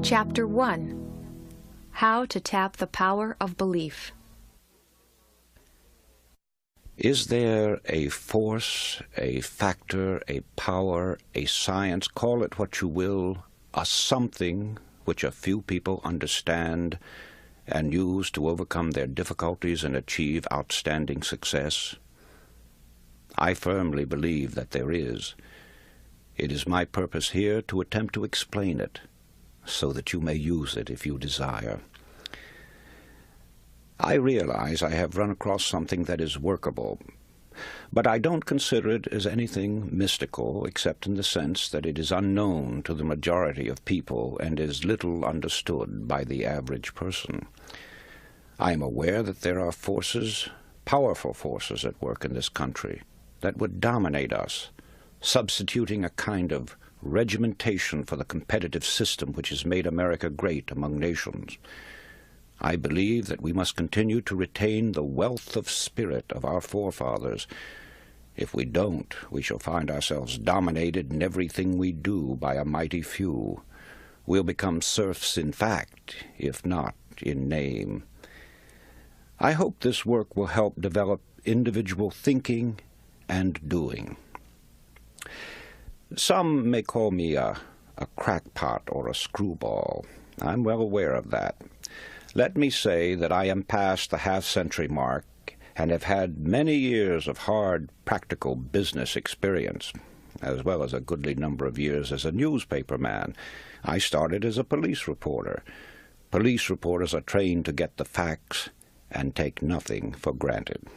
Chapter 1. How to Tap the Power of Belief. Is there a force, a factor, a power, a science, call it what you will, a something which a few people understand and use to overcome their difficulties and achieve outstanding success? I firmly believe that there is. It is my purpose here to attempt to explain it, so that you may use it if you desire. I realize I have run across something that is workable, but I don't consider it as anything mystical except in the sense that it is unknown to the majority of people and is little understood by the average person. I am aware that there are forces, powerful forces at work in this country that would dominate us, substituting a kind of regimentation for the competitive system which has made America great among nations. I believe that we must continue to retain the wealth of spirit of our forefathers. If we don't, we shall find ourselves dominated in everything we do by a mighty few. We'll become serfs in fact, if not in name. I hope this work will help develop individual thinking and doing. Some may call me a crackpot or a screwball. I'm well aware of that. Let me say that I am past the half-century mark and have had many years of hard, practical business experience, as well as a goodly number of years as a newspaper man. I started as a police reporter. Police reporters are trained to get the facts and take nothing for granted.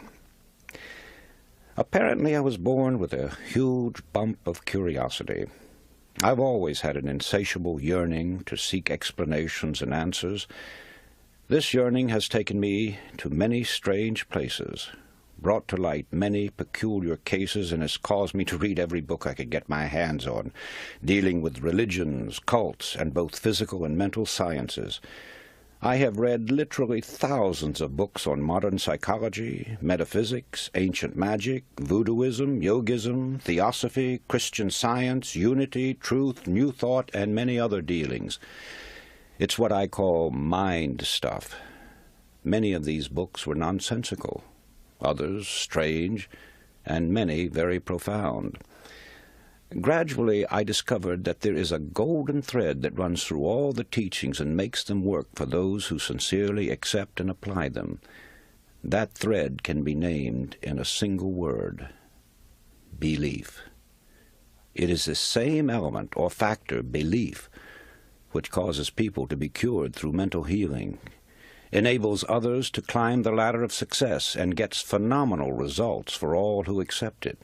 Apparently I was born with a huge bump of curiosity. I've always had an insatiable yearning to seek explanations and answers. This yearning has taken me to many strange places, brought to light many peculiar cases, and has caused me to read every book I could get my hands on, dealing with religions, cults, and both physical and mental sciences. I have read literally thousands of books on modern psychology, metaphysics, ancient magic, voodooism, yogism, theosophy, Christian Science, unity, truth, new thought, and many other dealings. It's what I call mind stuff. Many of these books were nonsensical, others strange, and many very profound. Gradually, I discovered that there is a golden thread that runs through all the teachings and makes them work for those who sincerely accept and apply them. That thread can be named in a single word: belief. It is the same element or factor, belief, which causes people to be cured through mental healing, enables others to climb the ladder of success, and gets phenomenal results for all who accept it.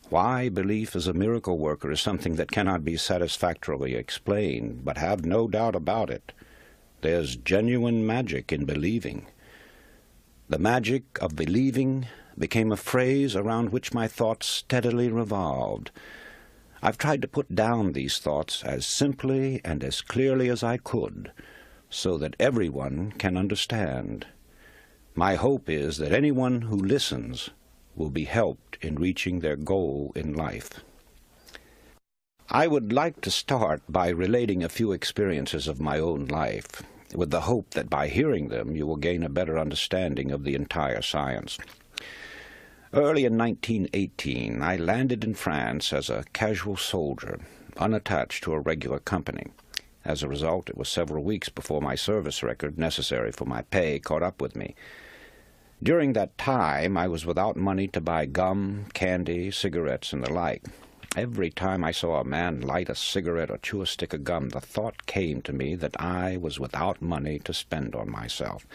Why belief as a miracle worker is something that cannot be satisfactorily explained, but have no doubt about it. There's genuine magic in believing. The magic of believing became a phrase around which my thoughts steadily revolved. I've tried to put down these thoughts as simply and as clearly as I could, so that everyone can understand. My hope is that anyone who listens will be helped in reaching their goal in life. I would like to start by relating a few experiences of my own life, with the hope that by hearing them you will gain a better understanding of the entire science. Early in 1918, I landed in France as a casual soldier, unattached to a regular company. As a result, it was several weeks before my service record, necessary for my pay, caught up with me. During that time, I was without money to buy gum, candy, cigarettes, and the like. Every time I saw a man light a cigarette or chew a stick of gum, the thought came to me that I was without money to spend on myself.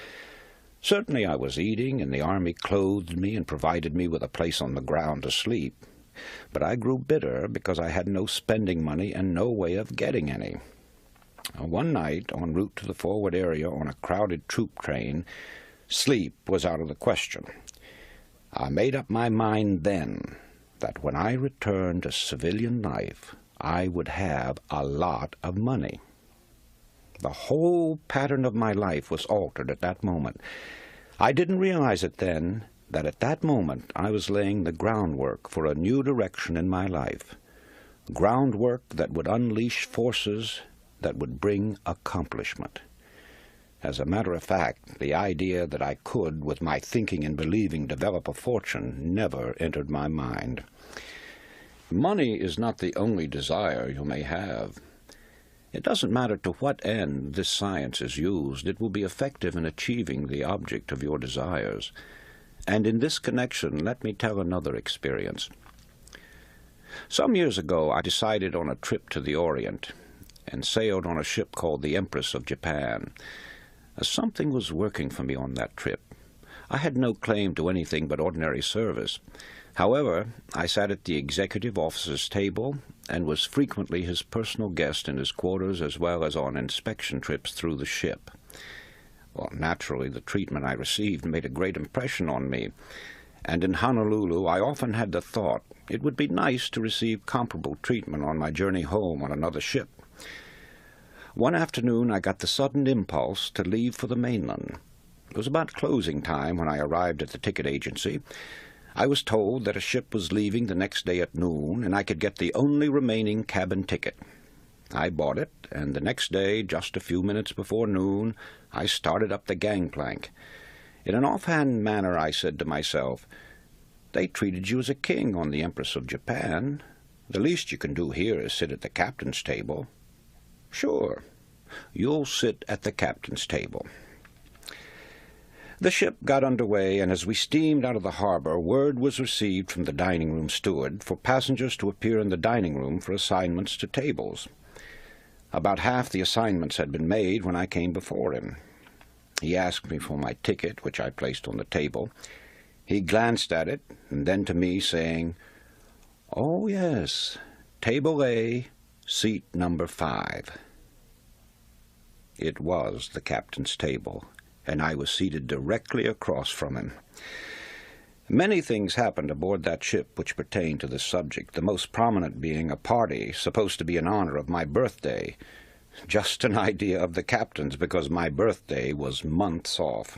Certainly I was eating, and the army clothed me and provided me with a place on the ground to sleep. But I grew bitter because I had no spending money and no way of getting any. One night, en route to the forward area on a crowded troop train, sleep was out of the question. I made up my mind then that when I returned to civilian life, I would have a lot of money. The whole pattern of my life was altered at that moment. I didn't realize it then that at that moment I was laying the groundwork for a new direction in my life, groundwork that would unleash forces that would bring accomplishment. As a matter of fact, the idea that I could, with my thinking and believing, develop a fortune never entered my mind. Money is not the only desire you may have. It doesn't matter to what end this science is used, it will be effective in achieving the object of your desires. And in this connection, let me tell another experience. Some years ago, I decided on a trip to the Orient and sailed on a ship called the Empress of Japan. Something was working for me on that trip. I had no claim to anything but ordinary service. However, I sat at the executive officer's table and was frequently his personal guest in his quarters as well as on inspection trips through the ship. Well, naturally, the treatment I received made a great impression on me, and in Honolulu I often had the thought it would be nice to receive comparable treatment on my journey home on another ship. One afternoon I got the sudden impulse to leave for the mainland. It was about closing time when I arrived at the ticket agency. I was told that a ship was leaving the next day at noon, and I could get the only remaining cabin ticket. I bought it, and the next day, just a few minutes before noon, I started up the gangplank. In an offhand manner I said to myself, "They treated you as a king on the Empress of Japan. The least you can do here is sit at the captain's table." "Sure, you'll sit at the captain's table." The ship got under way, and as we steamed out of the harbor, word was received from the dining room steward for passengers to appear in the dining room for assignments to tables. About half the assignments had been made when I came before him. He asked me for my ticket, which I placed on the table. He glanced at it, and then to me, saying, "Oh, yes, table A, seat number 5. It was the captain's table, and I was seated directly across from him. Many things happened aboard that ship which pertain to this subject, the most prominent being a party supposed to be in honor of my birthday. Just an idea of the captain's, because my birthday was months off.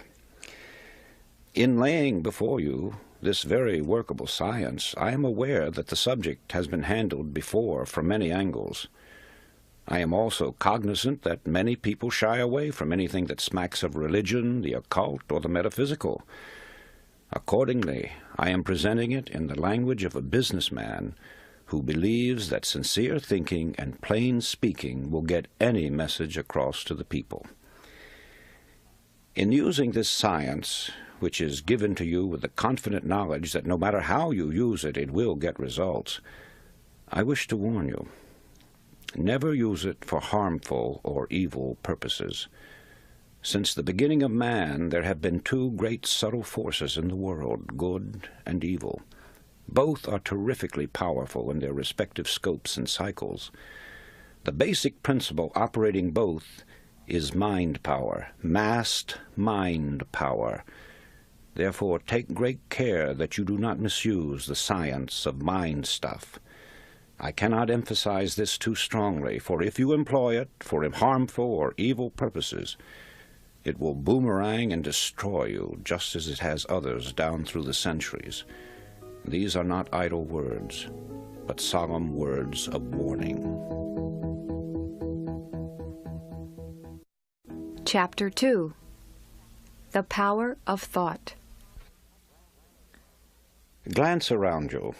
In laying before you this very workable science, I am aware that the subject has been handled before from many angles. I am also cognizant that many people shy away from anything that smacks of religion, the occult, or the metaphysical. Accordingly, I am presenting it in the language of a businessman who believes that sincere thinking and plain speaking will get any message across to the people. In using this science, which is given to you with the confident knowledge that no matter how you use it, it will get results, I wish to warn you. Never use it for harmful or evil purposes. Since the beginning of man, there have been two great subtle forces in the world, good and evil. Both are terrifically powerful in their respective scopes and cycles. The basic principle operating both is mind power, massed mind power. Therefore, take great care that you do not misuse the science of mind stuff. I cannot emphasize this too strongly, for if you employ it for harmful or evil purposes, it will boomerang and destroy you, just as it has others down through the centuries. These are not idle words, but solemn words of warning. Chapter 2. The Power of Thought. Glance around you.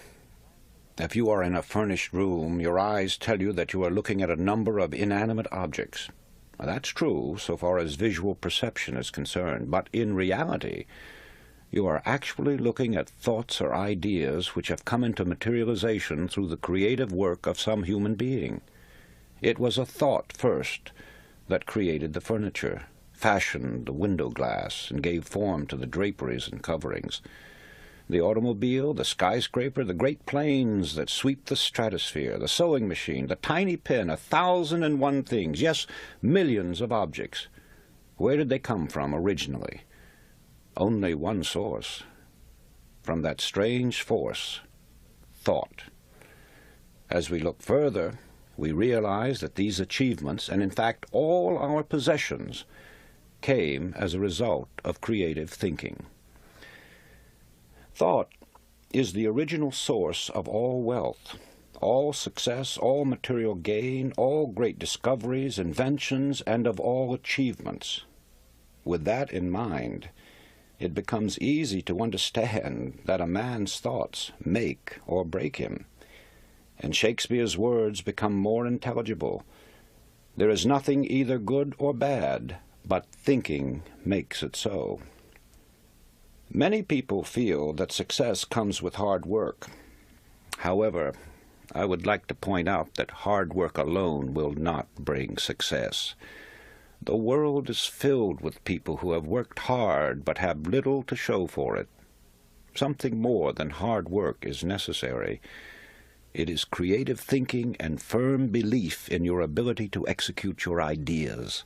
If you are in a furnished room, your eyes tell you that you are looking at a number of inanimate objects. Now, that's true so far as visual perception is concerned, but in reality, you are actually looking at thoughts or ideas which have come into materialization through the creative work of some human being. It was a thought first that created the furniture, fashioned the window glass, and gave form to the draperies and coverings. The automobile, the skyscraper, the great planes that sweep the stratosphere, the sewing machine, the tiny pen, 1,001 things, yes, millions of objects. Where did they come from originally? Only one source. From that strange force, thought. As we look further, we realize that these achievements, and in fact all our possessions, came as a result of creative thinking. Thought is the original source of all wealth, all success, all material gain, all great discoveries, inventions, and of all achievements. With that in mind, it becomes easy to understand that a man's thoughts make or break him, and Shakespeare's words become more intelligible. There is nothing either good or bad, but thinking makes it so. Many people feel that success comes with hard work. However, I would like to point out that hard work alone will not bring success. The world is filled with people who have worked hard but have little to show for it. Something more than hard work is necessary. It is creative thinking and firm belief in your ability to execute your ideas.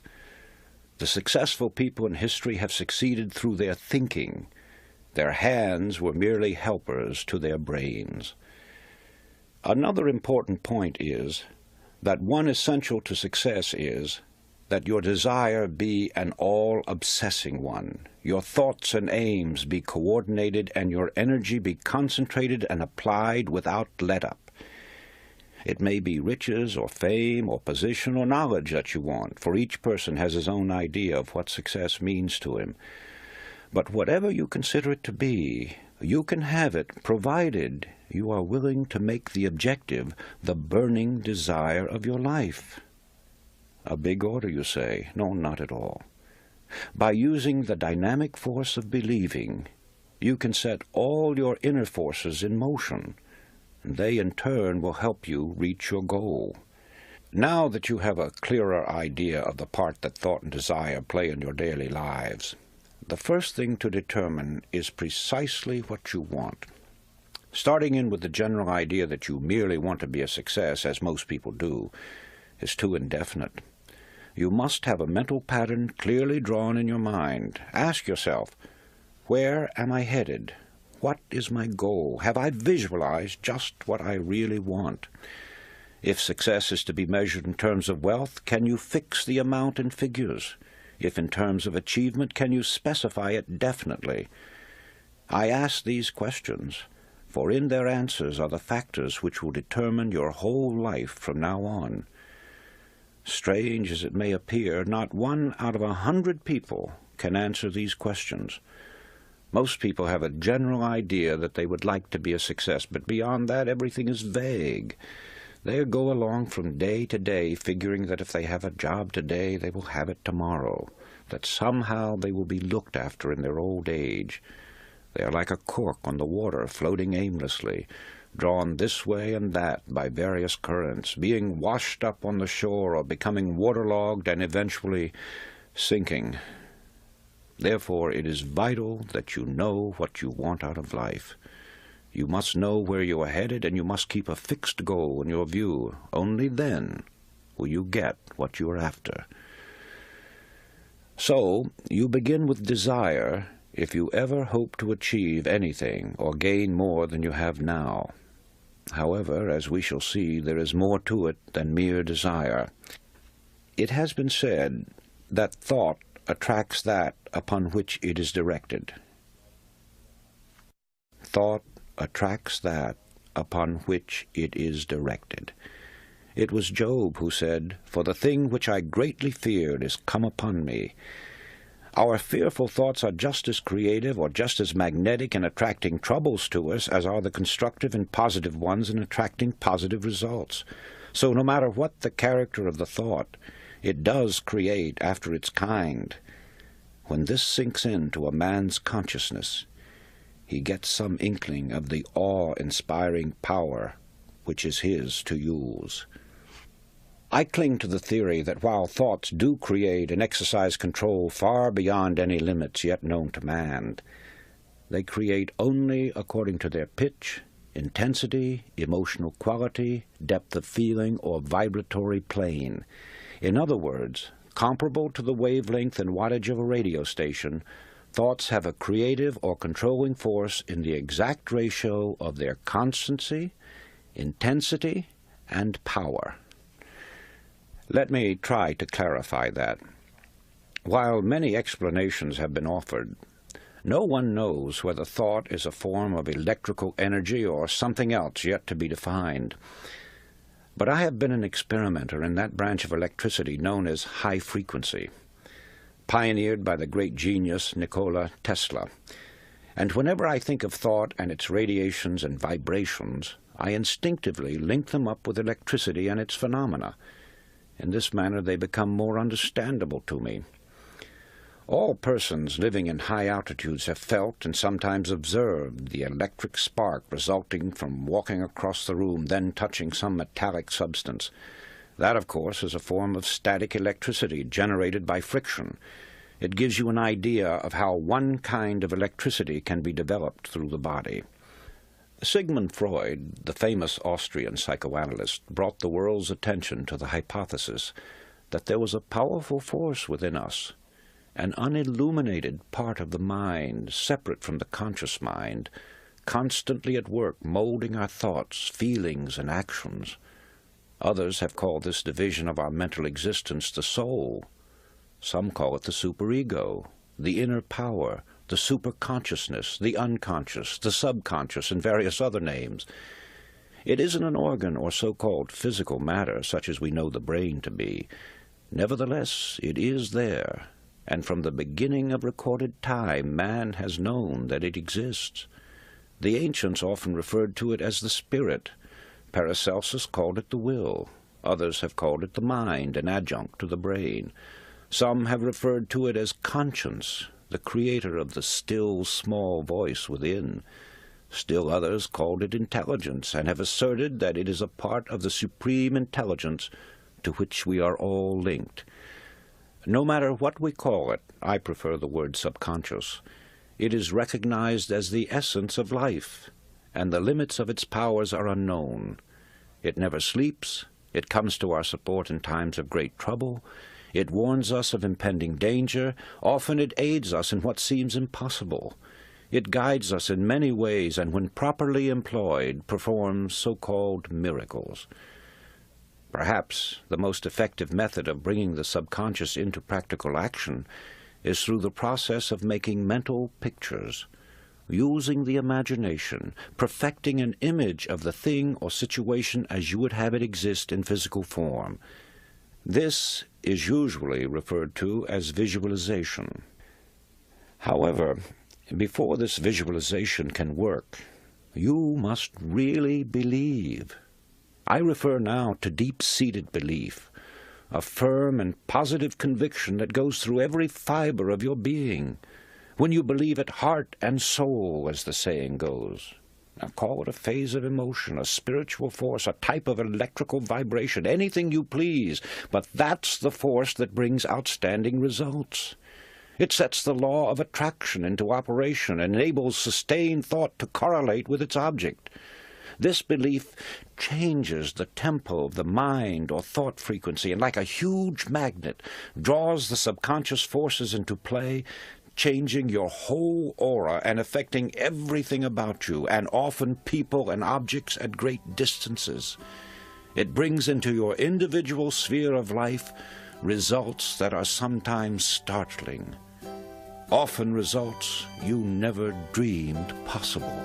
The successful people in history have succeeded through their thinking. Their hands were merely helpers to their brains. Another important point is that one essential to success is that your desire be an all-obsessing one, your thoughts and aims be coordinated, and your energy be concentrated and applied without let-up. It may be riches or fame or position or knowledge that you want, for each person has his own idea of what success means to him. But whatever you consider it to be, you can have it, provided you are willing to make the objective the burning desire of your life. A big order, you say? No, not at all. By using the dynamic force of believing, you can set all your inner forces in motion, and they in turn will help you reach your goal. Now that you have a clearer idea of the part that thought and desire play in your daily lives, the first thing to determine is precisely what you want. Starting in with the general idea that you merely want to be a success, as most people do, is too indefinite. You must have a mental pattern clearly drawn in your mind. Ask yourself, where am I headed? What is my goal? Have I visualized just what I really want? If success is to be measured in terms of wealth, can you fix the amount in figures? If in terms of achievement, can you specify it definitely? I ask these questions, for in their answers are the factors which will determine your whole life from now on. Strange as it may appear, not 1 out of 100 people can answer these questions. Most people have a general idea that they would like to be a success, but beyond that everything is vague. They go along from day to day figuring that if they have a job today, they will have it tomorrow, that somehow they will be looked after in their old age. They are like a cork on the water, floating aimlessly, drawn this way and that by various currents, being washed up on the shore or becoming waterlogged and eventually sinking. Therefore, it is vital that you know what you want out of life. You must know where you are headed, and you must keep a fixed goal in your view. Only then will you get what you are after. So, you begin with desire if you ever hope to achieve anything or gain more than you have now. However, as we shall see, there is more to it than mere desire. It has been said that thought attracts that upon which it is directed. Thought attracts that upon which it is directed. It was Job who said, "For the thing which I greatly feared is come upon me." Our fearful thoughts are just as creative or just as magnetic in attracting troubles to us as are the constructive and positive ones in attracting positive results. So no matter what the character of the thought, it does create after its kind. When this sinks into a man's consciousness, he gets some inkling of the awe-inspiring power which is his to use. I cling to the theory that while thoughts do create and exercise control far beyond any limits yet known to man, they create only according to their pitch, intensity, emotional quality, depth of feeling, or vibratory plane. In other words, comparable to the wavelength and wattage of a radio station, thoughts have a creative or controlling force in the exact ratio of their constancy, intensity, and power. Let me try to clarify that. While many explanations have been offered, no one knows whether thought is a form of electrical energy or something else yet to be defined. But I have been an experimenter in that branch of electricity known as high frequency, pioneered by the great genius Nikola Tesla. And whenever I think of thought and its radiations and vibrations, I instinctively link them up with electricity and its phenomena. In this manner they become more understandable to me. All persons living in high altitudes have felt and sometimes observed the electric spark resulting from walking across the room, then touching some metallic substance. That, of course, is a form of static electricity generated by friction. It gives you an idea of how one kind of electricity can be developed through the body. Sigmund Freud, the famous Austrian psychoanalyst, brought the world's attention to the hypothesis that there was a powerful force within us, an unilluminated part of the mind, separate from the conscious mind, constantly at work molding our thoughts, feelings, and actions. Others have called this division of our mental existence the soul. Some call it the superego, the inner power, the superconsciousness, the unconscious, the subconscious, and various other names. It isn't an organ or so-called physical matter, such as we know the brain to be. Nevertheless, it is there, and from the beginning of recorded time, man has known that it exists. The ancients often referred to it as the spirit. Paracelsus called it the will. Others have called it the mind, an adjunct to the brain. Some have referred to it as conscience, the creator of the still, small voice within. Still others called it intelligence, and have asserted that it is a part of the supreme intelligence to which we are all linked. No matter what we call it, I prefer the word subconscious. It is recognized as the essence of life, and the limits of its powers are unknown. It never sleeps. It comes to our support in times of great trouble. It warns us of impending danger. Often it aids us in what seems impossible. It guides us in many ways, and when properly employed, performs so-called miracles. Perhaps the most effective method of bringing the subconscious into practical action is through the process of making mental pictures, using the imagination, perfecting an image of the thing or situation as you would have it exist in physical form. This is usually referred to as visualization. However, before this visualization can work, you must really believe. I refer now to deep-seated belief, a firm and positive conviction that goes through every fiber of your being, when you believe it heart and soul, as the saying goes. Now call it a phase of emotion, a spiritual force, a type of electrical vibration, anything you please, but that's the force that brings outstanding results. It sets the law of attraction into operation and enables sustained thought to correlate with its object. This belief changes the tempo of the mind or thought frequency, and like a huge magnet, draws the subconscious forces into play, changing your whole aura and affecting everything about you, and often people and objects at great distances. It brings into your individual sphere of life results that are sometimes startling, often results you never dreamed possible.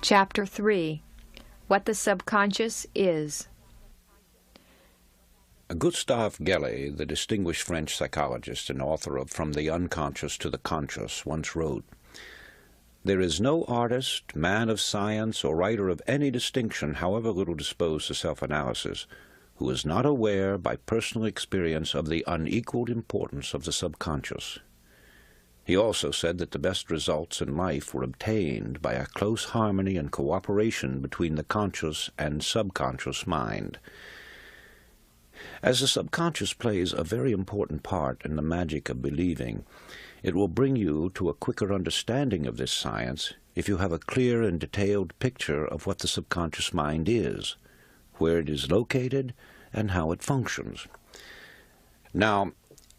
Chapter 3. What the Subconscious Is. Gustave Gellé, the distinguished French psychologist and author of From the Unconscious to the Conscious, once wrote, "There is no artist, man of science, or writer of any distinction, however little disposed to self-analysis, who is not aware by personal experience of the unequaled importance of the subconscious." He also said that the best results in life were obtained by a close harmony and cooperation between the conscious and subconscious mind. As the subconscious plays a very important part in the magic of believing, it will bring you to a quicker understanding of this science if you have a clear and detailed picture of what the subconscious mind is, where it is located, and how it functions. Now,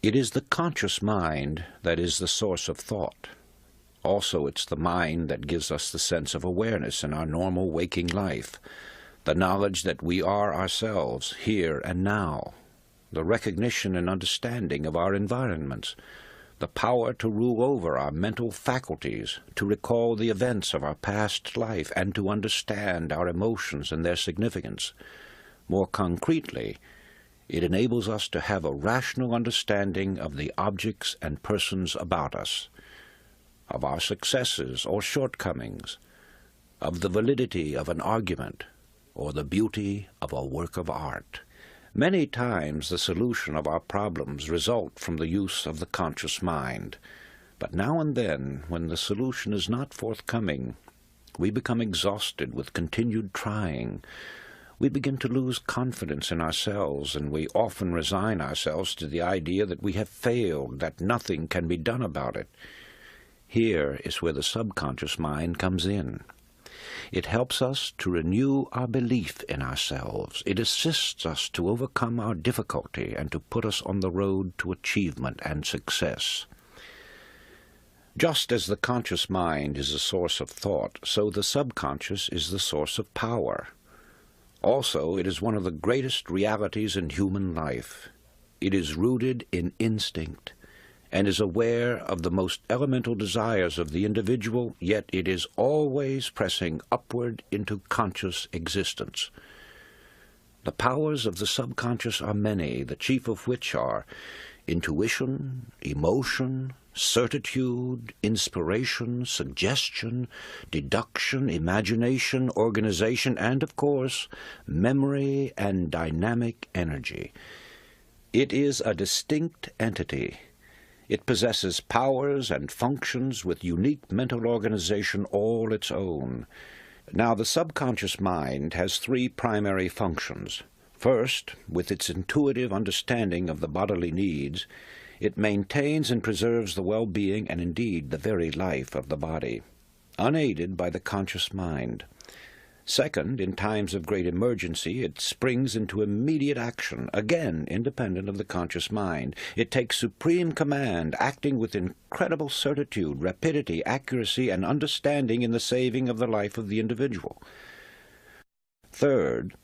it is the conscious mind that is the source of thought. Also, it's the mind that gives us the sense of awareness in our normal waking life, the knowledge that we are ourselves, here and now, the recognition and understanding of our environments, the power to rule over our mental faculties, to recall the events of our past life, and to understand our emotions and their significance. More concretely, it enables us to have a rational understanding of the objects and persons about us, of our successes or shortcomings, of the validity of an argument, or the beauty of a work of art. Many times the solution of our problems result from the use of the conscious mind, but now and then, when the solution is not forthcoming, we become exhausted with continued trying. We begin to lose confidence in ourselves, and we often resign ourselves to the idea that we have failed, that nothing can be done about it. Here is where the subconscious mind comes in. It helps us to renew our belief in ourselves. It assists us to overcome our difficulty and to put us on the road to achievement and success. Just as the conscious mind is a source of thought, so the subconscious is the source of power. Also, it is one of the greatest realities in human life. It is rooted in instinct, and is aware of the most elemental desires of the individual, yet it is always pressing upward into conscious existence. The powers of the subconscious are many, the chief of which are intuition, emotion, certitude, inspiration, suggestion, deduction, imagination, organization, and, of course, memory and dynamic energy. It is a distinct entity. It possesses powers and functions with unique mental organization all its own. Now, the subconscious mind has three primary functions. First, with its intuitive understanding of the bodily needs, it maintains and preserves the well-being and indeed the very life of the body, unaided by the conscious mind. Second, in times of great emergency, it springs into immediate action, again independent of the conscious mind. It takes supreme command, acting with incredible certitude, rapidity, accuracy, and understanding in the saving of the life of the individual. Third,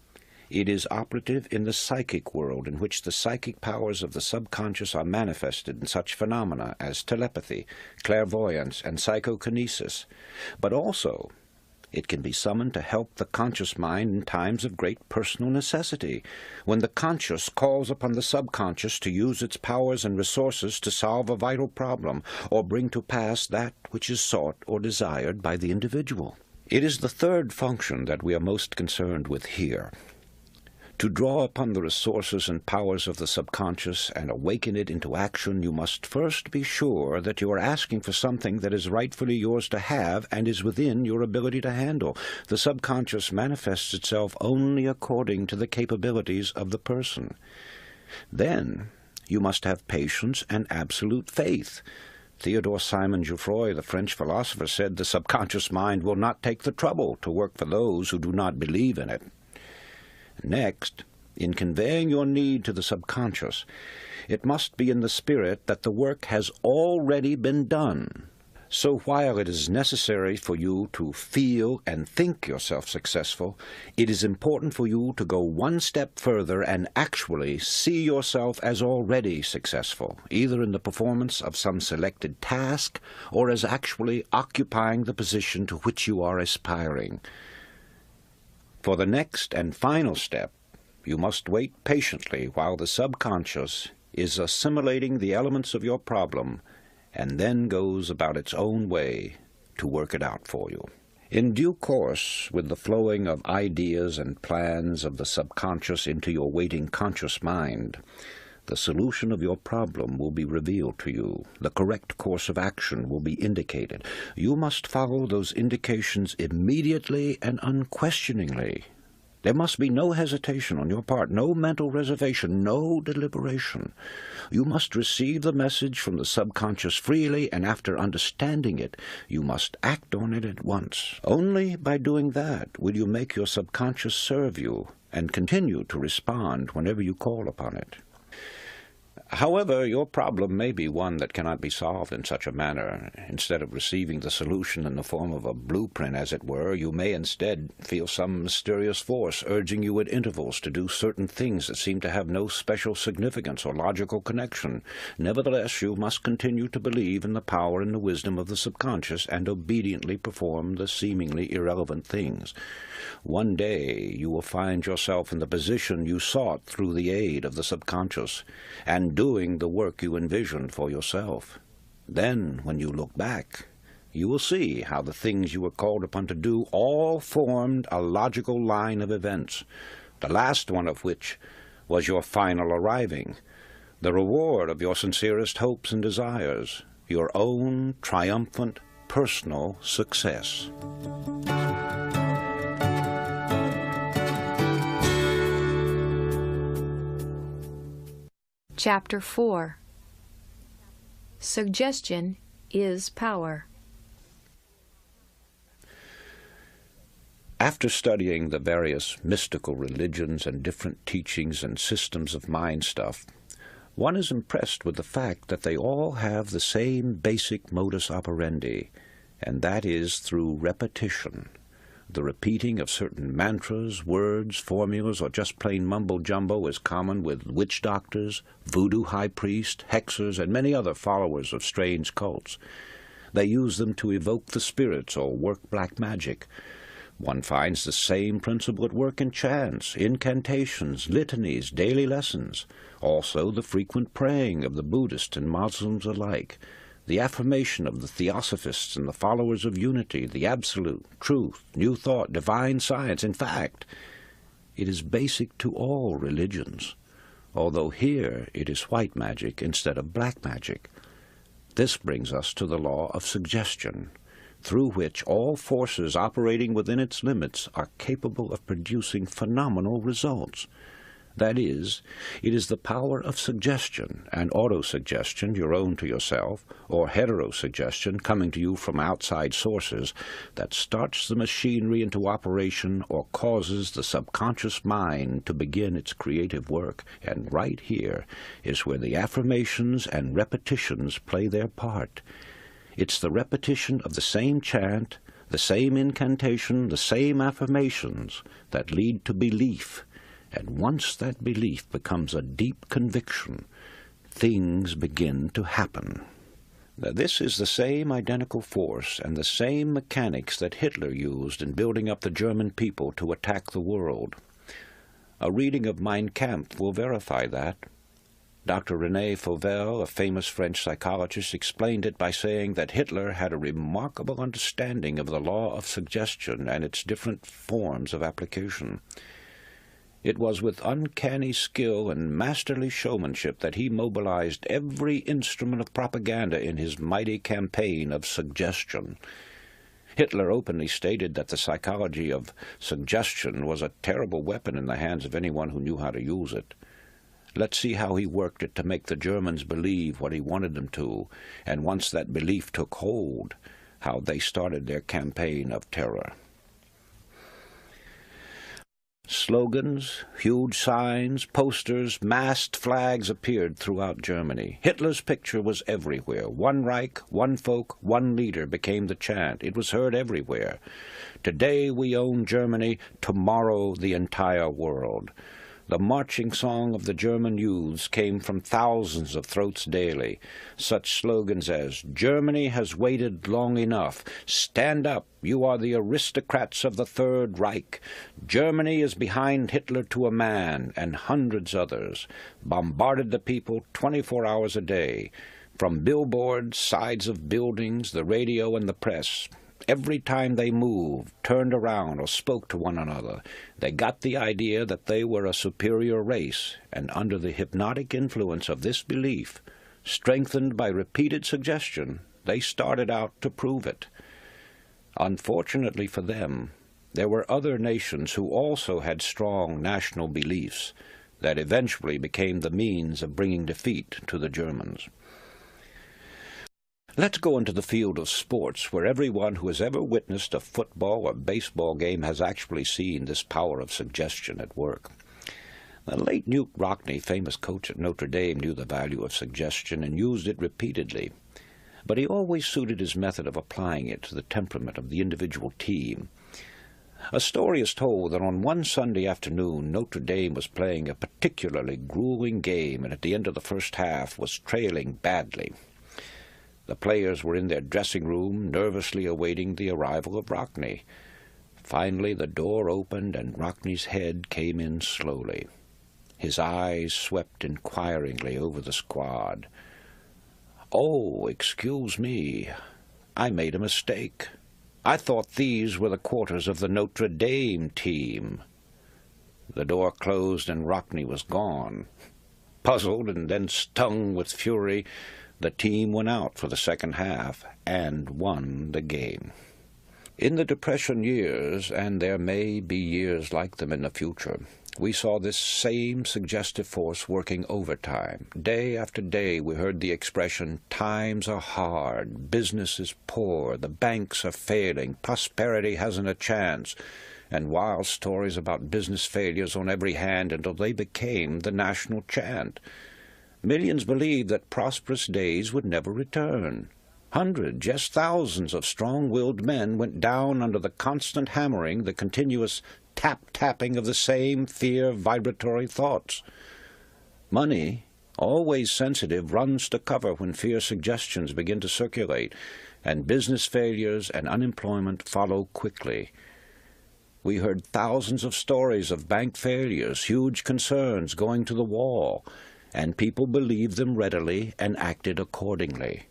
it is operative in the psychic world, in which the psychic powers of the subconscious are manifested in such phenomena as telepathy, clairvoyance, and psychokinesis. But also, it can be summoned to help the conscious mind in times of great personal necessity, when the conscious calls upon the subconscious to use its powers and resources to solve a vital problem, or bring to pass that which is sought or desired by the individual. It is the third function that we are most concerned with here. To draw upon the resources and powers of the subconscious and awaken it into action, you must first be sure that you are asking for something that is rightfully yours to have and is within your ability to handle. The subconscious manifests itself only according to the capabilities of the person. Then you must have patience and absolute faith. Theodore Simon Jouffroy, the French philosopher, said the subconscious mind will not take the trouble to work for those who do not believe in it. Next, in conveying your need to the subconscious, it must be in the spirit that the work has already been done. So while it is necessary for you to feel and think yourself successful, it is important for you to go one step further and actually see yourself as already successful, either in the performance of some selected task or as actually occupying the position to which you are aspiring. For the next and final step, you must wait patiently while the subconscious is assimilating the elements of your problem and then goes about its own way to work it out for you. In due course, with the flowing of ideas and plans of the subconscious into your waiting conscious mind, the solution of your problem will be revealed to you. The correct course of action will be indicated. You must follow those indications immediately and unquestioningly. There must be no hesitation on your part, no mental reservation, no deliberation. You must receive the message from the subconscious freely, and after understanding it, you must act on it at once. Only by doing that will you make your subconscious serve you and continue to respond whenever you call upon it. However, your problem may be one that cannot be solved in such a manner. Instead of receiving the solution in the form of a blueprint, as it were, you may instead feel some mysterious force urging you at intervals to do certain things that seem to have no special significance or logical connection. Nevertheless, you must continue to believe in the power and the wisdom of the subconscious and obediently perform the seemingly irrelevant things. One day you will find yourself in the position you sought through the aid of the subconscious, and doing the work you envisioned for yourself. Then, when you look back, you will see how the things you were called upon to do all formed a logical line of events, the last one of which was your final arriving, the reward of your sincerest hopes and desires, your own triumphant personal success. Chapter 4. Suggestion is power. After studying the various mystical religions and different teachings and systems of mind stuff, one is impressed with the fact that they all have the same basic modus operandi, and that is through repetition. The repeating of certain mantras, words, formulas, or just plain mumbo-jumbo is common with witch doctors, voodoo high priests, hexers, and many other followers of strange cults. They use them to evoke the spirits or work black magic. One finds the same principle at work in chants, incantations, litanies, daily lessons, also the frequent praying of the Buddhists and Muslims alike, the affirmation of the Theosophists and the followers of unity, the absolute, truth, new thought, divine science. In fact, it is basic to all religions, although here it is white magic instead of black magic. This brings us to the law of suggestion, through which all forces operating within its limits are capable of producing phenomenal results. That is, it is the power of suggestion and autosuggestion, your own to yourself, or heterosuggestion coming to you from outside sources, that starts the machinery into operation or causes the subconscious mind to begin its creative work. And right here is where the affirmations and repetitions play their part. It's the repetition of the same chant, the same incantation, the same affirmations that lead to belief. And once that belief becomes a deep conviction, things begin to happen. Now, this is the same identical force and the same mechanics that Hitler used in building up the German people to attack the world. A reading of Mein Kampf will verify that. Dr. René Fauvel, a famous French psychologist, explained it by saying that Hitler had a remarkable understanding of the law of suggestion and its different forms of application. It was with uncanny skill and masterly showmanship that he mobilized every instrument of propaganda in his mighty campaign of suggestion. Hitler openly stated that the psychology of suggestion was a terrible weapon in the hands of anyone who knew how to use it. Let's see how he worked it to make the Germans believe what he wanted them to, and once that belief took hold, how they started their campaign of terror. Slogans, huge signs, posters, masked flags appeared throughout Germany. Hitler's picture was everywhere. One Reich, one folk, one leader became the chant. It was heard everywhere. Today we own Germany, tomorrow the entire world. The marching song of the German youths came from thousands of throats daily. Such slogans as, "Germany has waited long enough," "Stand up, you are the aristocrats of the Third Reich," "Germany is behind Hitler to a man," and hundreds others, bombarded the people 24 hours a day. From billboards, sides of buildings, the radio and the press. Every time they moved, turned around, or spoke to one another, they got the idea that they were a superior race, and under the hypnotic influence of this belief, strengthened by repeated suggestion, they started out to prove it. Unfortunately for them, there were other nations who also had strong national beliefs that eventually became the means of bringing defeat to the Germans. Let's go into the field of sports, where everyone who has ever witnessed a football or baseball game has actually seen this power of suggestion at work. The late Newt Rockne, famous coach at Notre Dame, knew the value of suggestion and used it repeatedly. But he always suited his method of applying it to the temperament of the individual team. A story is told that on one Sunday afternoon Notre Dame was playing a particularly grueling game and at the end of the first half was trailing badly. The players were in their dressing room, nervously awaiting the arrival of Rockne. Finally the door opened and Rockne's head came in slowly. His eyes swept inquiringly over the squad. "Oh, excuse me. I made a mistake. I thought these were the quarters of the Notre Dame team." The door closed and Rockne was gone. Puzzled and then stung with fury, the team went out for the second half and won the game. In the Depression years, and there may be years like them in the future, we saw this same suggestive force working overtime. Day after day we heard the expression, "Times are hard, business is poor, the banks are failing, prosperity hasn't a chance," and wild stories about business failures on every hand until they became the national chant. Millions believed that prosperous days would never return. Hundreds, yes, thousands of strong-willed men went down under the constant hammering, the continuous tap-tapping of the same fear-vibratory thoughts. Money, always sensitive, runs to cover when fear suggestions begin to circulate, and business failures and unemployment follow quickly. We heard thousands of stories of bank failures, huge concerns going to the wall, and people believed them readily and acted accordingly.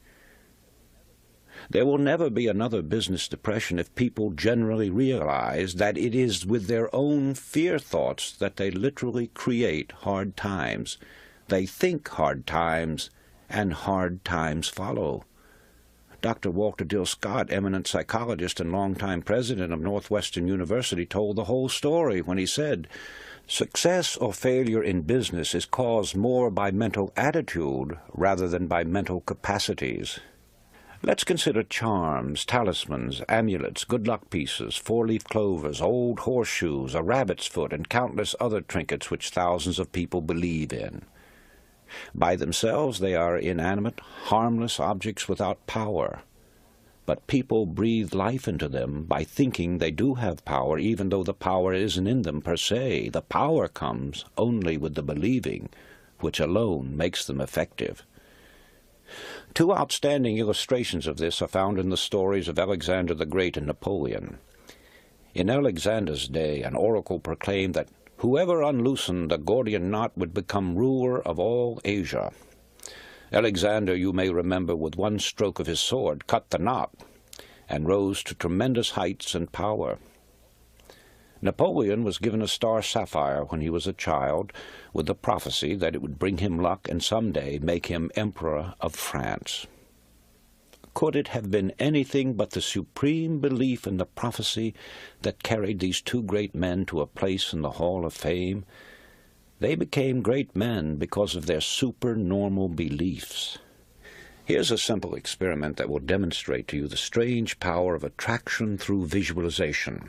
There will never be another business depression if people generally realize that it is with their own fear thoughts that they literally create hard times. They think hard times, and hard times follow. Dr. Walter Dill Scott, eminent psychologist and longtime president of Northwestern University, told the whole story when he said, "Success or failure in business is caused more by mental attitude rather than by mental capacities." Let's consider charms, talismans, amulets, good luck pieces, four-leaf clovers, old horseshoes, a rabbit's foot, and countless other trinkets which thousands of people believe in. By themselves they are inanimate, harmless objects without power. But people breathe life into them by thinking they do have power, even though the power isn't in them per se. The power comes only with the believing, which alone makes them effective. Two outstanding illustrations of this are found in the stories of Alexander the Great and Napoleon. In Alexander's day, an oracle proclaimed that whoever unloosened the Gordian knot would become ruler of all Asia. Alexander, you may remember, with one stroke of his sword, cut the knot and rose to tremendous heights and power. Napoleon was given a star sapphire when he was a child, with the prophecy that it would bring him luck and someday make him Emperor of France. Could it have been anything but the supreme belief in the prophecy that carried these two great men to a place in the Hall of Fame? They became great men because of their supernormal beliefs. Here's a simple experiment that will demonstrate to you the strange power of attraction through visualization,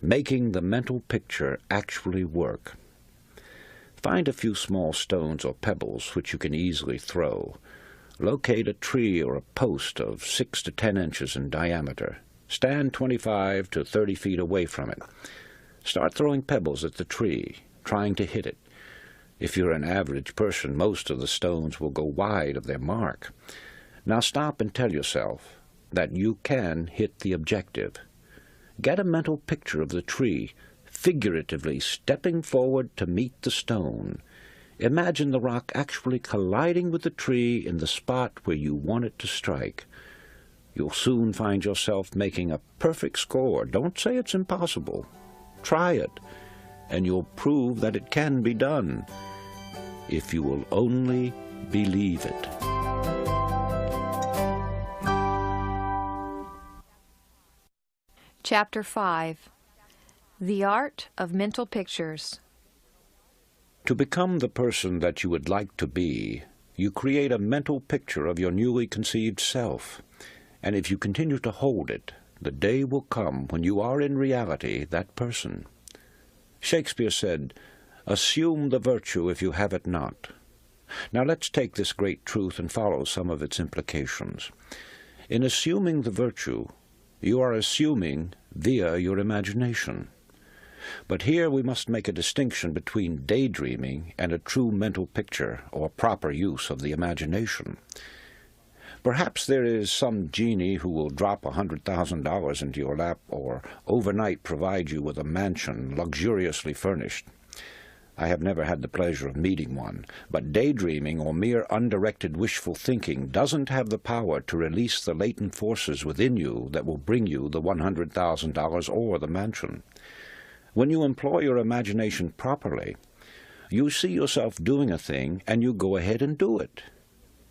making the mental picture actually work. Find a few small stones or pebbles which you can easily throw. Locate a tree or a post of 6 to 10 inches in diameter. Stand 25 to 30 feet away from it. Start throwing pebbles at the tree, trying to hit it. If you're an average person, most of the stones will go wide of their mark. Now stop and tell yourself that you can hit the objective. Get a mental picture of the tree, figuratively stepping forward to meet the stone. Imagine the rock actually colliding with the tree in the spot where you want it to strike. You'll soon find yourself making a perfect score. Don't say it's impossible. Try it, and you'll prove that it can be done, if you will only believe it. Chapter 5. The Art of Mental Pictures. To become the person that you would like to be, you create a mental picture of your newly conceived self, and if you continue to hold it, the day will come when you are in reality that person. Shakespeare said, Assume the virtue if you have it not. Now let's take this great truth and follow some of its implications. In assuming the virtue, you are assuming via your imagination. But here we must make a distinction between daydreaming and a true mental picture or proper use of the imagination. Perhaps there is some genie who will drop $100,000 into your lap or overnight provide you with a mansion luxuriously furnished. I have never had the pleasure of meeting one, but daydreaming or mere undirected wishful thinking doesn't have the power to release the latent forces within you that will bring you the $100,000 or the mansion. When you employ your imagination properly, you see yourself doing a thing and you go ahead and do it.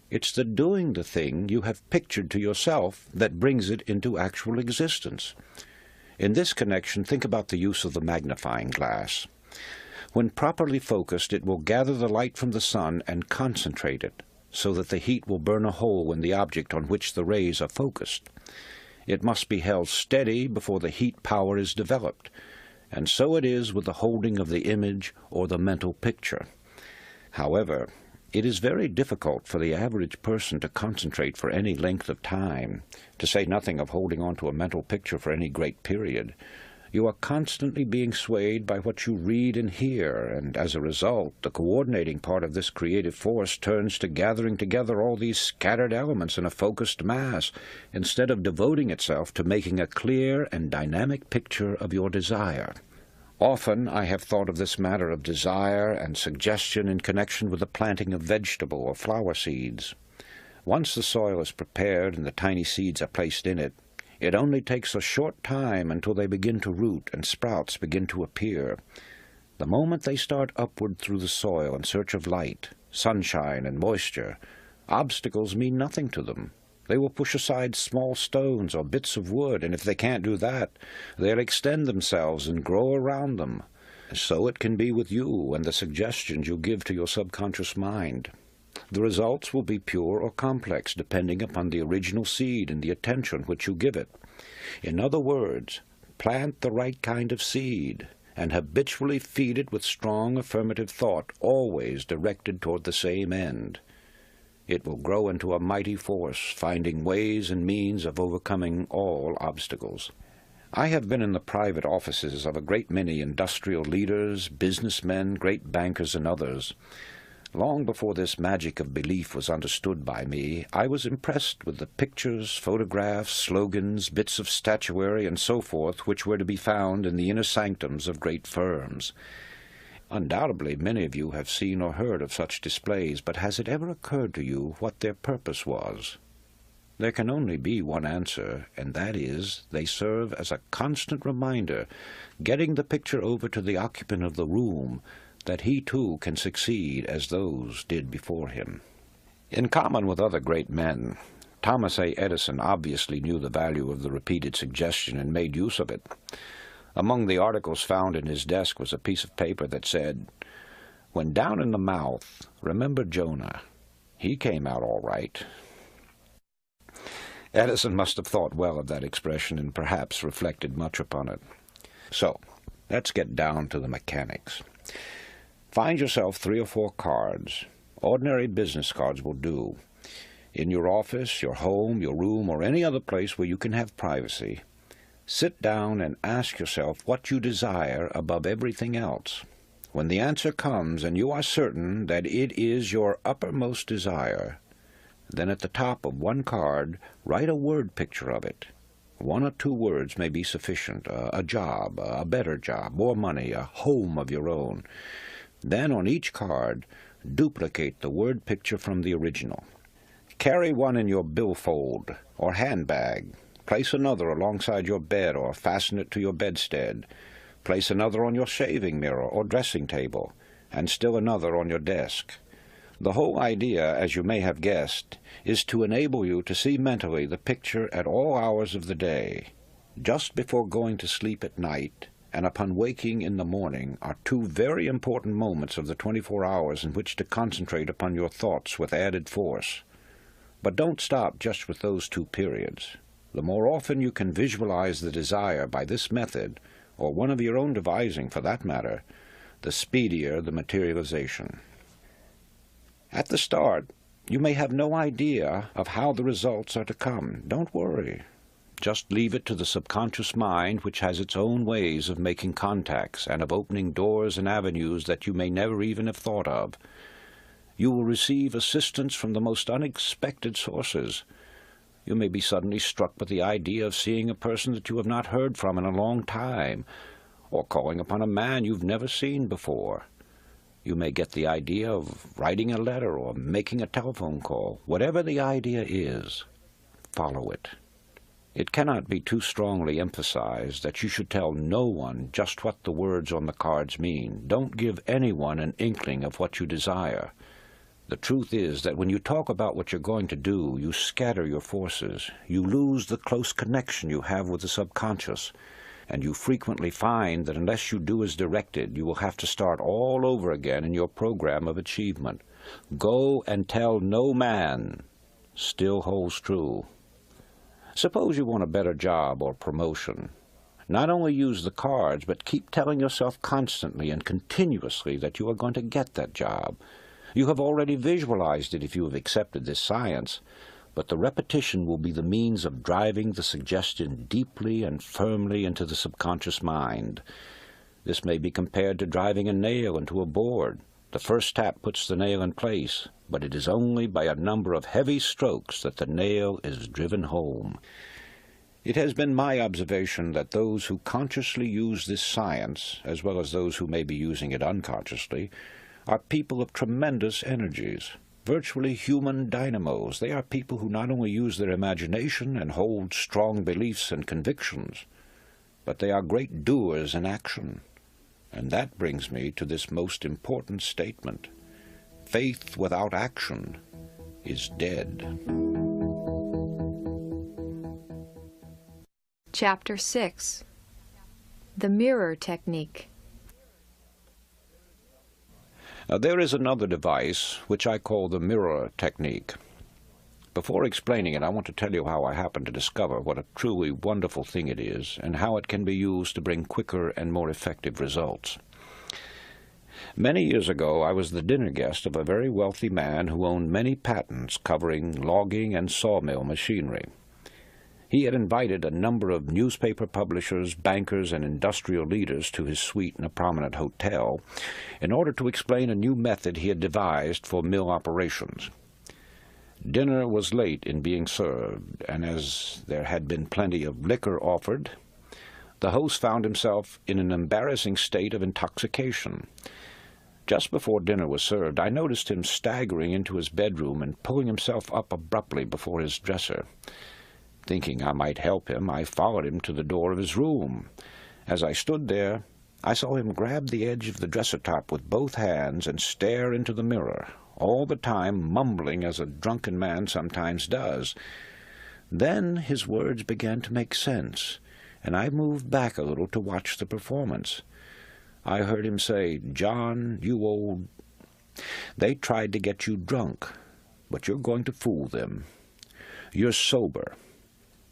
It's the doing the thing you have pictured to yourself that brings it into actual existence. In this connection, think about the use of the magnifying glass. When properly focused, it will gather the light from the sun and concentrate it, so that the heat will burn a hole in the object on which the rays are focused. It must be held steady before the heat power is developed, and so it is with the holding of the image or the mental picture. However, it is very difficult for the average person to concentrate for any length of time, to say nothing of holding on to a mental picture for any great period. You are constantly being swayed by what you read and hear, and as a result, the coordinating part of this creative force turns to gathering together all these scattered elements in a focused mass, instead of devoting itself to making a clear and dynamic picture of your desire. Often I have thought of this matter of desire and suggestion in connection with the planting of vegetable or flower seeds. Once the soil is prepared and the tiny seeds are placed in it, it only takes a short time until they begin to root and sprouts begin to appear. The moment they start upward through the soil in search of light, sunshine, and moisture, obstacles mean nothing to them. They will push aside small stones or bits of wood, and if they can't do that, they'll extend themselves and grow around them. So it can be with you and the suggestions you give to your subconscious mind. The results will be pure or complex, depending upon the original seed and the attention which you give it. In other words, plant the right kind of seed, and habitually feed it with strong affirmative thought, always directed toward the same end. It will grow into a mighty force, finding ways and means of overcoming all obstacles. I have been in the private offices of a great many industrial leaders, businessmen, great bankers, and others. Long before this magic of belief was understood by me, I was impressed with the pictures, photographs, slogans, bits of statuary, and so forth which were to be found in the inner sanctums of great firms. Undoubtedly many of you have seen or heard of such displays, but has it ever occurred to you what their purpose was? There can only be one answer, and that is, they serve as a constant reminder, getting the picture over to the occupant of the room, that he too can succeed as those did before him. In common with other great men, Thomas A. Edison obviously knew the value of the repeated suggestion and made use of it. Among the articles found in his desk was a piece of paper that said, "When down in the mouth, remember Jonah. He came out all right." Edison must have thought well of that expression and perhaps reflected much upon it. So, let's get down to the mechanics. Find yourself 3 or 4 cards. Ordinary business cards will do. In your office, your home, your room, or any other place where you can have privacy, sit down and ask yourself what you desire above everything else. When the answer comes and you are certain that it is your uppermost desire, then at the top of one card, write a word picture of it. 1 or 2 words may be sufficient. A job, a better job, more money, a home of your own. Then on each card, duplicate the word picture from the original. Carry one in your billfold or handbag. Place another alongside your bed or fasten it to your bedstead. Place another on your shaving mirror or dressing table, and still another on your desk. The whole idea, as you may have guessed, is to enable you to see mentally the picture at all hours of the day. Just before going to sleep at night and upon waking in the morning are 2 very important moments of the 24 hours in which to concentrate upon your thoughts with added force. But don't stop just with those 2 periods. The more often you can visualize the desire by this method, or one of your own devising for that matter, the speedier the materialization. At the start, you may have no idea of how the results are to come. Don't worry. Just leave it to the subconscious mind, which has its own ways of making contacts and of opening doors and avenues that you may never even have thought of. You will receive assistance from the most unexpected sources. You may be suddenly struck with the idea of seeing a person that you have not heard from in a long time, or calling upon a man you've never seen before. You may get the idea of writing a letter or making a telephone call. Whatever the idea is, follow it. It cannot be too strongly emphasized that you should tell no one just what the words on the cards mean. Don't give anyone an inkling of what you desire. The truth is that when you talk about what you're going to do, you scatter your forces. You lose the close connection you have with the subconscious, and you frequently find that unless you do as directed, you will have to start all over again in your program of achievement. Go and tell no man still holds true. Suppose you want a better job or promotion. Not only use the cards, but keep telling yourself constantly and continuously that you are going to get that job. You have already visualized it if you have accepted this science, but the repetition will be the means of driving the suggestion deeply and firmly into the subconscious mind. This may be compared to driving a nail into a board. The first tap puts the nail in place, but it is only by a number of heavy strokes that the nail is driven home. It has been my observation that those who consciously use this science, as well as those who may be using it unconsciously, are people of tremendous energies, virtually human dynamos. They are people who not only use their imagination and hold strong beliefs and convictions, but they are great doers in action. And that brings me to this most important statement. Faith without action is dead. Chapter 6. The Mirror Technique. Now, there is another device which I call the mirror technique. Before explaining it, I want to tell you how I happened to discover what a truly wonderful thing it is and how it can be used to bring quicker and more effective results. Many years ago, I was the dinner guest of a very wealthy man who owned many patents covering logging and sawmill machinery. He had invited a number of newspaper publishers, bankers, and industrial leaders to his suite in a prominent hotel in order to explain a new method he had devised for mill operations. Dinner was late in being served, and as there had been plenty of liquor offered, the host found himself in an embarrassing state of intoxication. Just before dinner was served, I noticed him staggering into his bedroom and pulling himself up abruptly before his dresser. Thinking I might help him, I followed him to the door of his room. As I stood there, I saw him grab the edge of the dresser top with both hands and stare into the mirror, all the time mumbling as a drunken man sometimes does. Then his words began to make sense, and I moved back a little to watch the performance. I heard him say, "John, you old... They tried to get you drunk, but you're going to fool them. You're sober.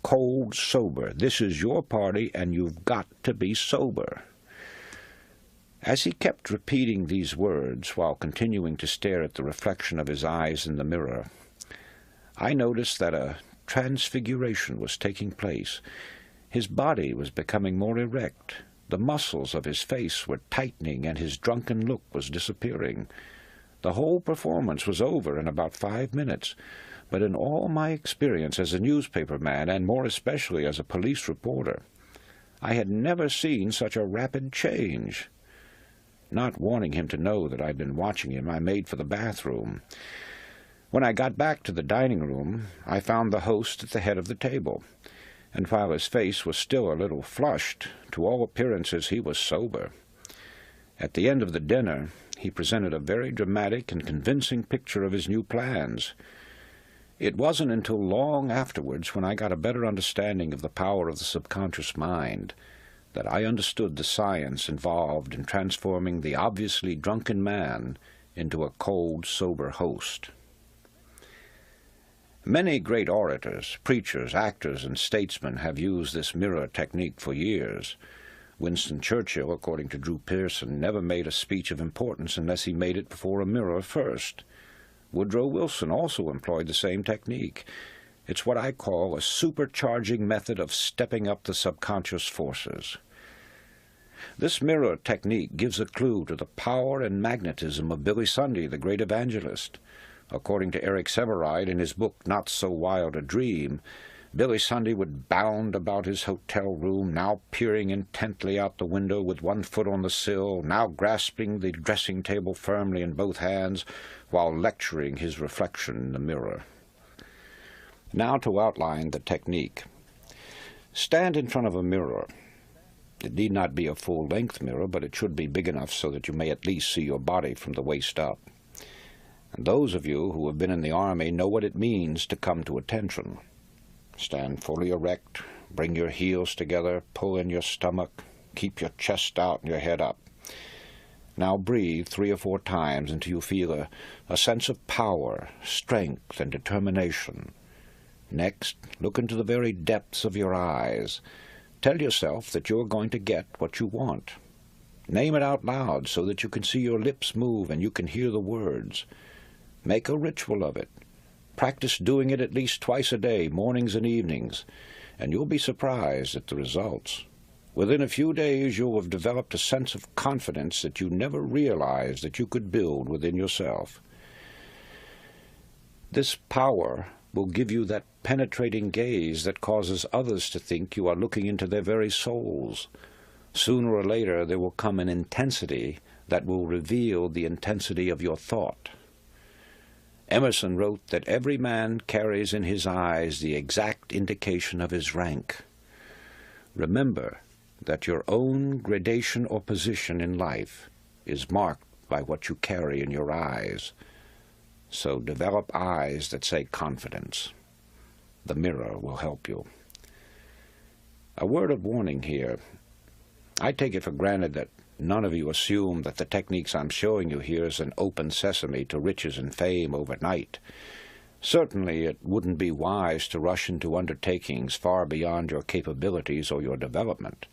Cold sober. This is your party, and you've got to be sober." As he kept repeating these words while continuing to stare at the reflection of his eyes in the mirror, I noticed that a transfiguration was taking place. His body was becoming more erect. The muscles of his face were tightening, and his drunken look was disappearing. The whole performance was over in about 5 minutes, but in all my experience as a newspaper man, and more especially as a police reporter, I had never seen such a rapid change. Not wanting him to know that I'd been watching him, I made for the bathroom. When I got back to the dining room, I found the host at the head of the table, and while his face was still a little flushed, to all appearances he was sober. At the end of the dinner, he presented a very dramatic and convincing picture of his new plans. It wasn't until long afterwards, when I got a better understanding of the power of the subconscious mind, that I understood the science involved in transforming the obviously drunken man into a cold, sober host. Many great orators, preachers, actors, and statesmen have used this mirror technique for years. Winston Churchill, according to Drew Pearson, never made a speech of importance unless he made it before a mirror first. Woodrow Wilson also employed the same technique. It's what I call a supercharging method of stepping up the subconscious forces. This mirror technique gives a clue to the power and magnetism of Billy Sunday, the great evangelist. According to Eric Sevareid in his book Not So Wild a Dream, Billy Sunday would bound about his hotel room, now peering intently out the window with one foot on the sill, now grasping the dressing table firmly in both hands, while lecturing his reflection in the mirror. Now to outline the technique. Stand in front of a mirror. It need not be a full-length mirror, but it should be big enough so that you may at least see your body from the waist up. And those of you who have been in the Army know what it means to come to attention. Stand fully erect, bring your heels together, pull in your stomach, keep your chest out and your head up. Now breathe 3 or 4 times until you feel a sense of power, strength, and determination. Next, look into the very depths of your eyes. Tell yourself that you're going to get what you want. Name it out loud so that you can see your lips move and you can hear the words. Make a ritual of it. Practice doing it at least twice a day, mornings and evenings, and you'll be surprised at the results. Within a few days you'll have developed a sense of confidence that you never realized that you could build within yourself. This power will give you that penetrating gaze that causes others to think you are looking into their very souls. Sooner or later there will come an intensity that will reveal the intensity of your thought. Emerson wrote that every man carries in his eyes the exact indication of his rank. Remember that your own gradation or position in life is marked by what you carry in your eyes. So develop eyes that say confidence. The mirror will help you. A word of warning here. I take it for granted that none of you assume that the techniques I'm showing you here is an open sesame to riches and fame overnight. Certainly it wouldn't be wise to rush into undertakings far beyond your capabilities or your development.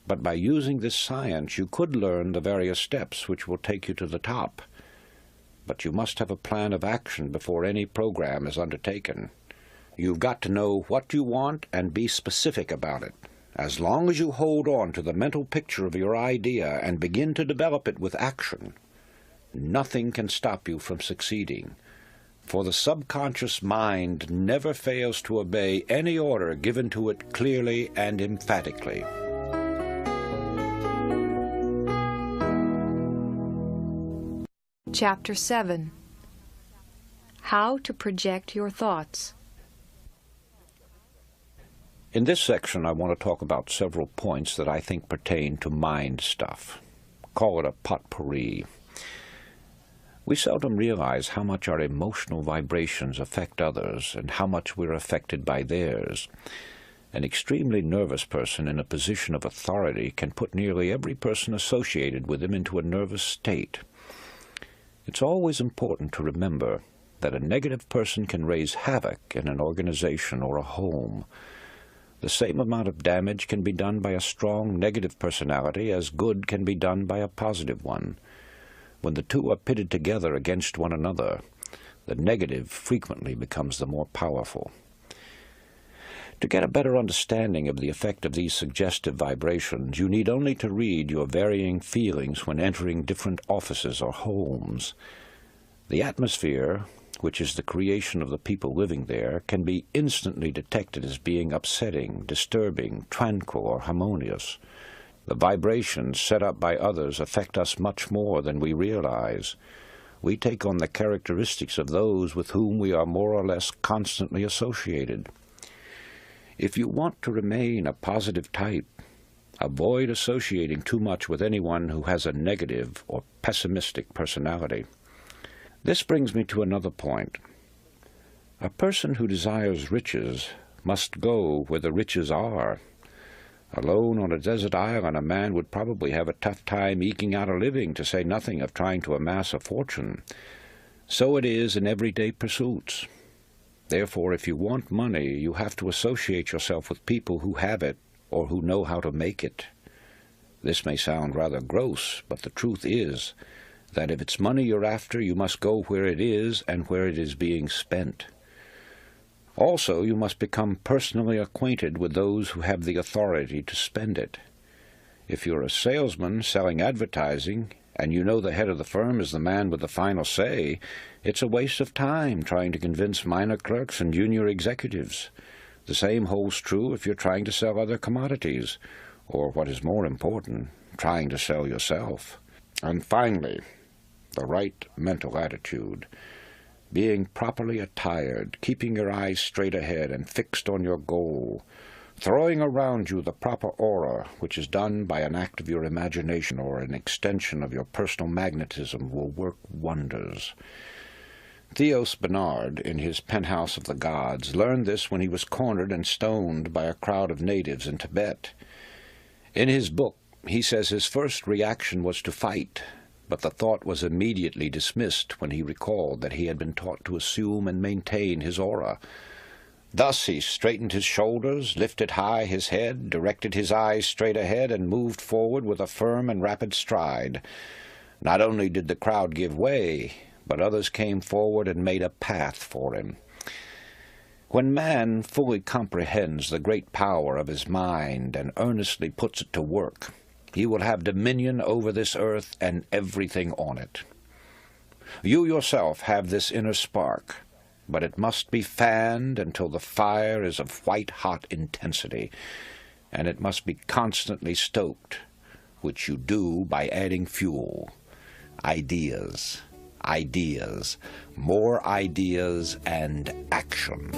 But by using this science you could learn the various steps which will take you to the top. But you must have a plan of action before any program is undertaken. You've got to know what you want and be specific about it. As long as you hold on to the mental picture of your idea and begin to develop it with action, nothing can stop you from succeeding. For the subconscious mind never fails to obey any order given to it clearly and emphatically. Chapter 7. How to project your thoughts. In this section, I want to talk about several points that I think pertain to mind stuff. Call it a potpourri. We seldom realize how much our emotional vibrations affect others and how much we're affected by theirs. An extremely nervous person in a position of authority can put nearly every person associated with him into a nervous state. It's always important to remember that a negative person can raise havoc in an organization or a home. The same amount of damage can be done by a strong negative personality as good can be done by a positive one. When the two are pitted together against one another, the negative frequently becomes the more powerful. To get a better understanding of the effect of these suggestive vibrations, you need only to read your varying feelings when entering different offices or homes. The atmosphere, which is the creation of the people living there, can be instantly detected as being upsetting, disturbing, tranquil, or harmonious. The vibrations set up by others affect us much more than we realize. We take on the characteristics of those with whom we are more or less constantly associated. If you want to remain a positive type, avoid associating too much with anyone who has a negative or pessimistic personality. This brings me to another point. A person who desires riches must go where the riches are. Alone on a desert island, a man would probably have a tough time eking out a living, to say nothing of trying to amass a fortune. So it is in everyday pursuits. Therefore, if you want money, you have to associate yourself with people who have it or who know how to make it. This may sound rather gross, but the truth is that if it's money you're after, you must go where it is and where it is being spent. Also, you must become personally acquainted with those who have the authority to spend it. If you're a salesman selling advertising, and you know the head of the firm is the man with the final say, it's a waste of time trying to convince minor clerks and junior executives. The same holds true if you're trying to sell other commodities, or what is more important, trying to sell yourself. And finally, the right mental attitude. Being properly attired, keeping your eyes straight ahead and fixed on your goal, throwing around you the proper aura, which is done by an act of your imagination or an extension of your personal magnetism, will work wonders. Theos Bernard, in his Penthouse of the Gods, learned this when he was cornered and stoned by a crowd of natives in Tibet. In his book, he says his first reaction was to fight, but the thought was immediately dismissed when he recalled that he had been taught to assume and maintain his aura. Thus he straightened his shoulders, lifted high his head, directed his eyes straight ahead, and moved forward with a firm and rapid stride. Not only did the crowd give way, but others came forward and made a path for him. When man fully comprehends the great power of his mind and earnestly puts it to work, he will have dominion over this earth and everything on it. You yourself have this inner spark, but it must be fanned until the fire is of white-hot intensity, and it must be constantly stoked, which you do by adding fuel. Ideas, ideas, more ideas, and action.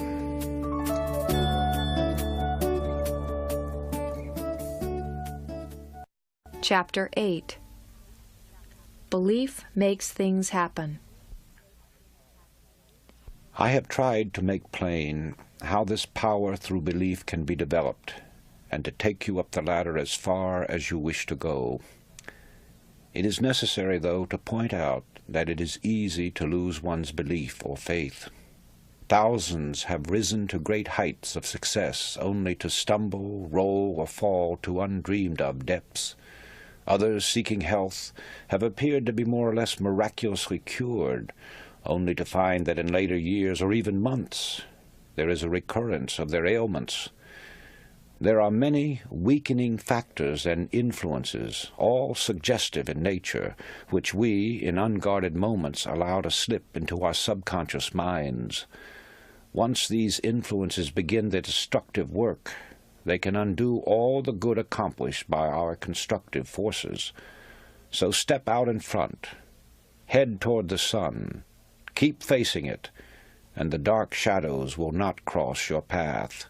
Chapter 8. Belief makes things happen. I have tried to make plain how this power through belief can be developed, and to take you up the ladder as far as you wish to go. It is necessary, though, to point out that it is easy to lose one's belief or faith. Thousands have risen to great heights of success only to stumble, roll, or fall to undreamed-of depths. Others, seeking health, have appeared to be more or less miraculously cured, only to find that in later years, or even months, there is a recurrence of their ailments. There are many weakening factors and influences, all suggestive in nature, which we, in unguarded moments, allow to slip into our subconscious minds. Once these influences begin their destructive work, they can undo all the good accomplished by our constructive forces. So step out in front, head toward the sun, keep facing it, and the dark shadows will not cross your path.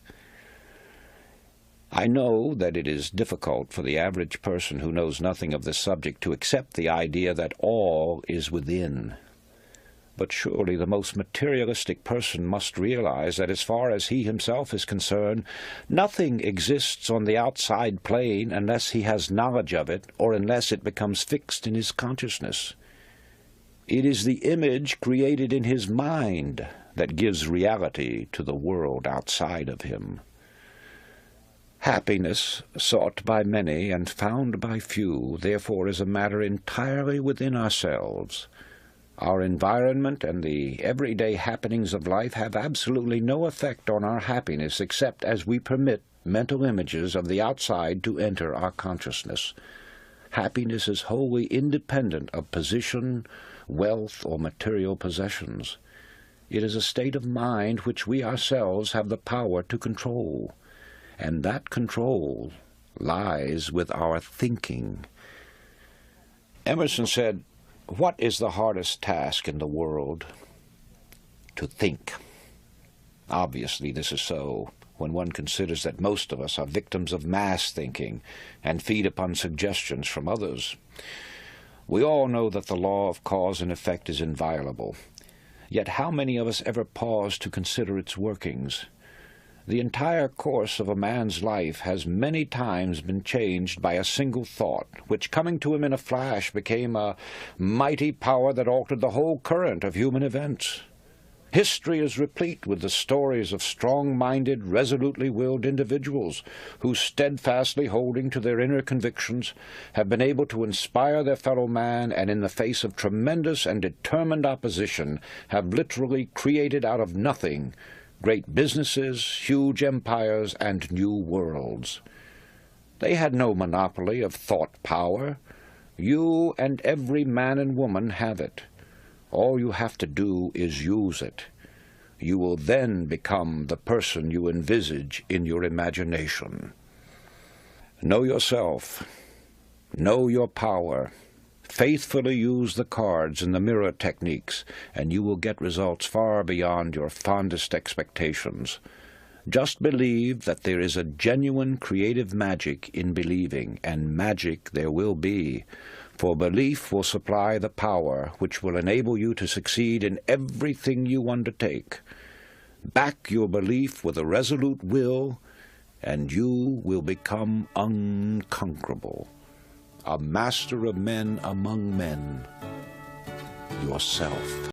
I know that it is difficult for the average person who knows nothing of this subject to accept the idea that all is within. But surely the most materialistic person must realize that as far as he himself is concerned, nothing exists on the outside plane unless he has knowledge of it or unless it becomes fixed in his consciousness. It is the image created in his mind that gives reality to the world outside of him. Happiness, sought by many and found by few, therefore is a matter entirely within ourselves. Our environment and the everyday happenings of life have absolutely no effect on our happiness except as we permit mental images of the outside to enter our consciousness. Happiness is wholly independent of position, wealth, or material possessions. It is a state of mind which we ourselves have the power to control, and that control lies with our thinking. Emerson said, "What is the hardest task in the world? To think." Obviously this is so, when one considers that most of us are victims of mass thinking and feed upon suggestions from others. We all know that the law of cause and effect is inviolable. Yet how many of us ever pause to consider its workings? The entire course of a man's life has many times been changed by a single thought, which, coming to him in a flash, became a mighty power that altered the whole current of human events. History is replete with the stories of strong-minded, resolutely willed individuals who, steadfastly holding to their inner convictions, have been able to inspire their fellow man and in the face of tremendous and determined opposition have literally created out of nothing great businesses, huge empires, and new worlds. They had no monopoly of thought power. You and every man and woman have it. All you have to do is use it. You will then become the person you envisage in your imagination. Know yourself. Know your power. Faithfully use the cards and the mirror techniques, and you will get results far beyond your fondest expectations. Just believe that there is a genuine creative magic in believing, and magic there will be. For belief will supply the power which will enable you to succeed in everything you undertake. Back your belief with a resolute will, and you will become unconquerable. A master of men among men, yourself.